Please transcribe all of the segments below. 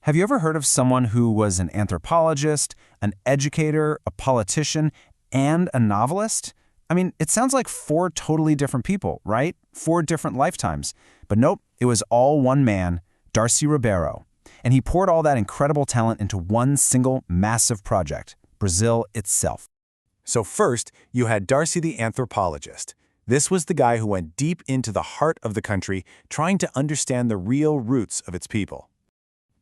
Have you ever heard of someone who was an anthropologist, an educator, a politician, and a novelist? I mean, it sounds like four totally different people, right? Four different lifetimes. But nope, it was all one man, Darcy Ribeiro. And he poured all that incredible talent into one single massive project, Brazil itself. So first, you had Darcy the anthropologist. This was the guy who went deep into the heart of the country, trying to understand the real roots of its people.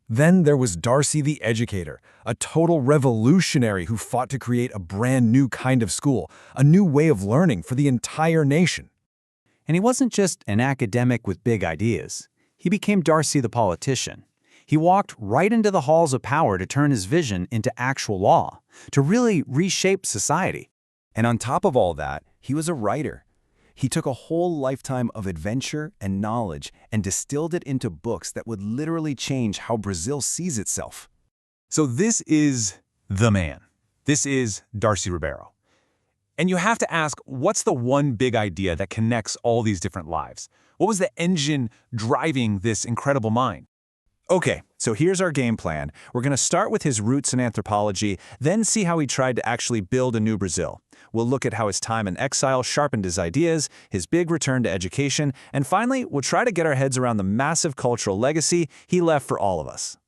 Then there was Darcy the educator, a total revolutionary who fought to create a brand new kind of school, a new way of learning for the entire nation. And he wasn't just an academic with big ideas. He became Darcy the politician. He walked right into the halls of power to turn his vision into actual law, to really reshape society. And on top of all that, he was a writer. He took a whole lifetime of adventure and knowledge and distilled it into books that would literally change how Brazil sees itself. So this is the man. This is Darcy Ribeiro. And you have to ask, what's the one big idea that connects all these different lives? What was the engine driving this incredible mind? Okay, so here's our game plan. We're going to start with his roots in anthropology, then see how he tried to actually build a new Brazil. We'll look at how his time in exile sharpened his ideas, his big return to education, and finally, we'll try to get our heads around the massive cultural legacy he left for all of us.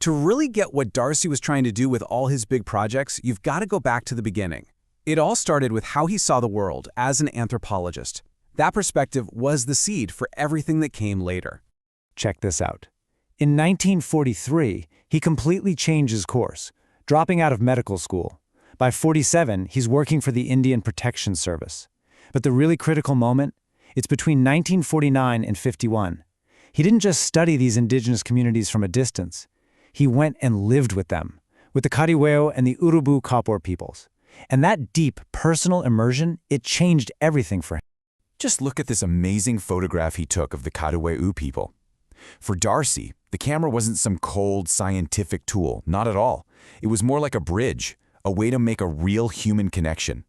To really get what Darcy was trying to do with all his big projects, you've got to go back to the beginning. It all started with how he saw the world as an anthropologist. That perspective was the seed for everything that came later. Check this out. In 1943, he completely changed his course, dropping out of medical school. By 47, he's working for the Indian Protection Service. But the really critical moment, it's between 1949 and 51. He didn't just study these indigenous communities from a distance. He went and lived with them, with the Cariweo and the Urubu Kapor peoples. And that deep, personal immersion, it changed everything for him. Just look at this amazing photograph he took of the Cariweo people. For Darcy, the camera wasn't some cold scientific tool, not at all. It was more like a bridge, a way to make a real human connection.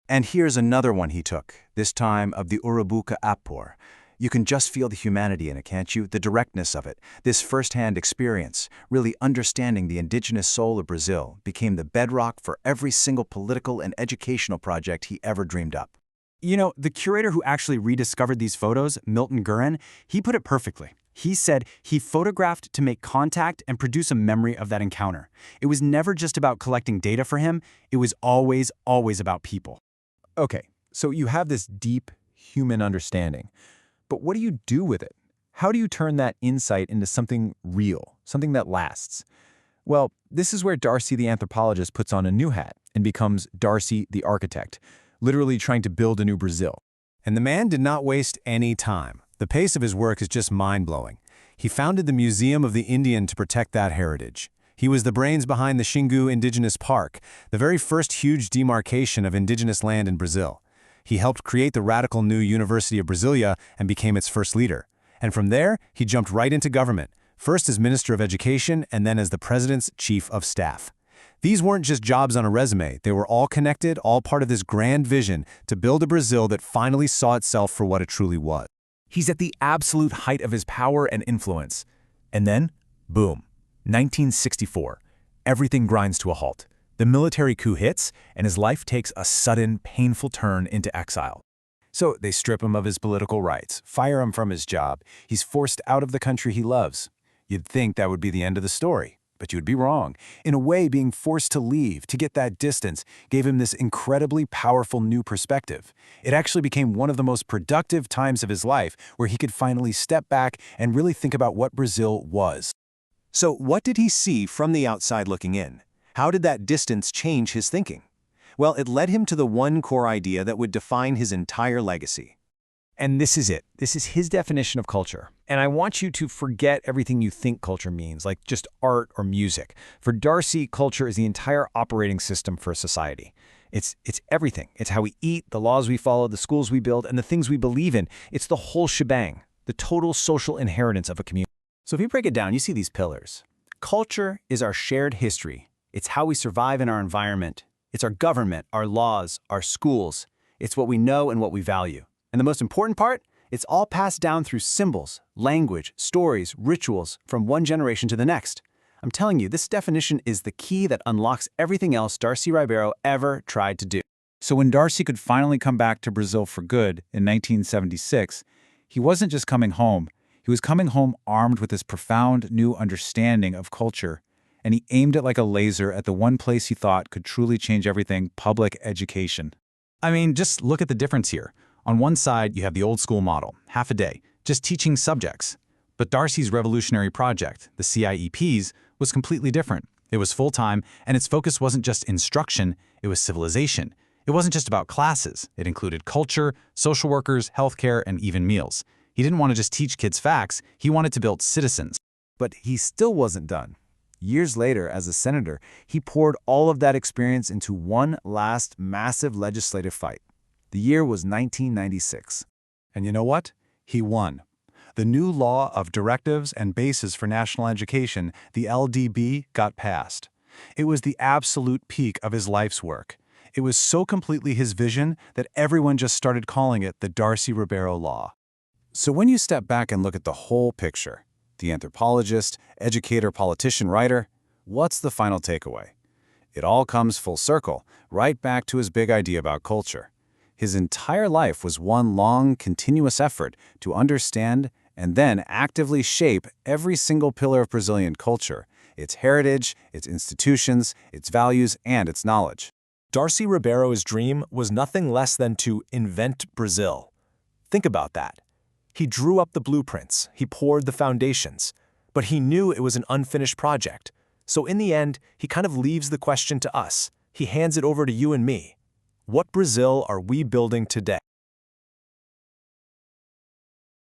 And here's another one he took, this time of the Urubuka Apor. You can just feel the humanity in it, can't you? The directness of it. This first-hand experience, really understanding the indigenous soul of Brazil, became the bedrock for every single political and educational project he ever dreamed up. You know, the curator who actually rediscovered these photos, Milton Gurin, he put it perfectly. He said he photographed to make contact and produce a memory of that encounter. It was never just about collecting data for him. It was always about people. Okay, so you have this deep human understanding. But what do you do with it? How do you turn that insight into something real, something that lasts? Well, this is where Darcy the anthropologist puts on a new hat and becomes Darcy the architect, literally trying to build a new Brazil. And the man did not waste any time. The pace of his work is just mind-blowing. He founded the Museum of the Indian to protect that heritage. He was the brains behind the Xingu Indigenous Park, the very first huge demarcation of indigenous land in Brazil. He helped create the radical new University of Brasília and became its first leader. And from there, he jumped right into government, first as Minister of Education and then as the President's Chief of Staff. These weren't just jobs on a resume. They were all connected, all part of this grand vision to build a Brazil that finally saw itself for what it truly was. He's at the absolute height of his power and influence. And then, boom, 1964. Everything grinds to a halt. The military coup hits, and his life takes a sudden, painful turn into exile. So they strip him of his political rights, fire him from his job. He's forced out of the country he loves. You'd think that would be the end of the story, but you'd be wrong. In a way, being forced to leave, to get that distance, gave him this incredibly powerful new perspective. It actually became one of the most productive times of his life where he could finally step back and really think about what Brazil was. So what did he see from the outside looking in? How did that distance change his thinking? Well, it led him to the one core idea that would define his entire legacy. And this is it. This is his definition of culture. And I want you to forget everything you think culture means, like just art or music. For Darcy, culture is the entire operating system for a society. It's everything. It's how we eat, the laws we follow, the schools we build, and the things we believe in. It's the whole shebang, the total social inheritance of a community. So if you break it down, you see these pillars. Culture is our shared history. It's how we survive in our environment. It's our government, our laws, our schools. It's what we know and what we value. And the most important part, it's all passed down through symbols, language, stories, rituals from one generation to the next. I'm telling you, this definition is the key that unlocks everything else Darcy Ribeiro ever tried to do. So when Darcy could finally come back to Brazil for good in 1976, he wasn't just coming home. He was coming home armed with this profound new understanding of culture, and he aimed it like a laser at the one place he thought could truly change everything: public education. I mean, just look at the difference here. On one side, you have the old school model, half a day, just teaching subjects. But Darcy's revolutionary project, the CIEPs, was completely different. It was full-time, and its focus wasn't just instruction, it was civilization. It wasn't just about classes. It included culture, social workers, healthcare, and even meals. He didn't want to just teach kids facts, he wanted to build citizens. But he still wasn't done. Years later, as a senator, he poured all of that experience into one last massive legislative fight. The year was 1996. And you know what? He won. The new Law of Directives and Bases for National Education, the LDB, got passed. It was the absolute peak of his life's work. It was so completely his vision that everyone just started calling it the Darcy Ribeiro Law. So when you step back and look at the whole picture, the anthropologist, educator, politician, writer, what's the final takeaway? It all comes full circle, right back to his big idea about culture. His entire life was one long, continuous effort to understand and then actively shape every single pillar of Brazilian culture, its heritage, its institutions, its values, and its knowledge. Darcy Ribeiro's dream was nothing less than to invent Brazil. Think about that. He drew up the blueprints, he poured the foundations, but he knew it was an unfinished project. So in the end, he kind of leaves the question to us. He hands it over to you and me. What Brazil are we building today?